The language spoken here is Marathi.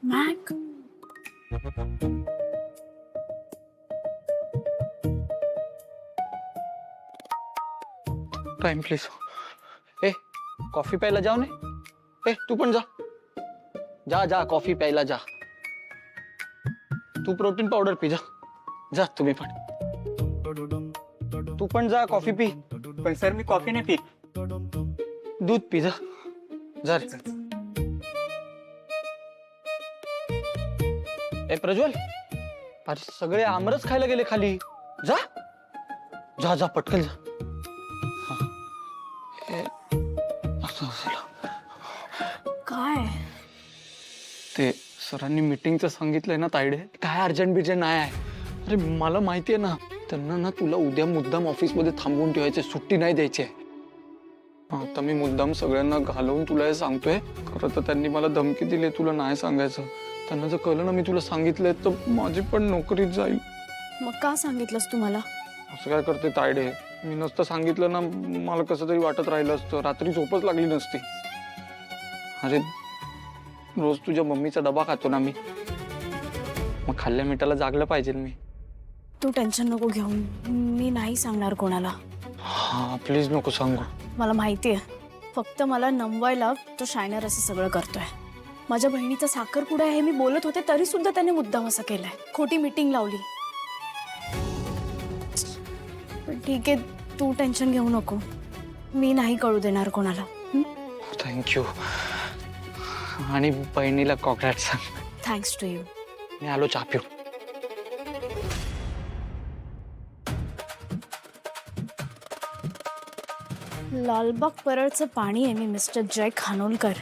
Mac time please. A coffee प्यायला जाऊ ने. ए तू पण जा जा जा कॉफी प्यायला जा. तू प्रोटीन पावडर पी जा. जा तुम्ही पण. तू पण जा कॉफी पी. पण सर मी कॉफी नाही पीत. दूध पी जा. जा रे. ए प्रज्वल अरे सगळे आमरस खायला गेले खाली. जा जा जा पटकन जा. हा. ए, असं झालं. काय ते सरांनी मीटिंगचं सांगितलंय ना तायडे. काय अर्जंट बिर्जंट नाही आहे. अरे मला माहितीये ना त्यांना ना तुला उद्या मुद्दाम ऑफिसमध्ये थांबवून ठेवायचे, सुट्टी नाही द्यायची आहे. आता मी मुद्दाम सगळ्यांना घालवून तुला हे सांगतोय. खरं तर त्यांनी मला धमकी दिली तुला नाही सांगायचं. त्यांना जर कळलं ना मी तुला सांगितलंय तर माझी पण नोकरी जाईल. मग का सांगितलंस तू मला? असं काय करते तायडे. मी नसतं सांगितलं ना मला कसं तरी वाटत राहिलं असतं. रात्री झोपच लागली नसती. अरे रोज तुझ्या मम्मीचा डबा खातो ना मी. मग खाल्ल्या मिठाला जागलं पाहिजे मी. तू टेन्शन नको घेऊ. मी नाही सांगणार कोणाला. हा प्लीज नको सांगू. मला माहिती आहे. फक्त मला नमवायला तो शायनर असं सगळं करतोय. माझ्या बहिणीचा साखरपुडा आहे हे मी बोलत होते तरी सुद्धा त्याने मुद्दाम असं केलंय. खोटी मीटिंग लावली. पण ठीक आहे तू टेन्शन घेऊ नको. मी नाही कळू देणार कोणाला. थँक्यू. आणि बहिणीला कॉन्ग्रॅट सांग. Thanks to you. मी आलो चहा पिऊ. लालबाग परळचं पाणी आहे मी मिस्टर जय खानोलकर.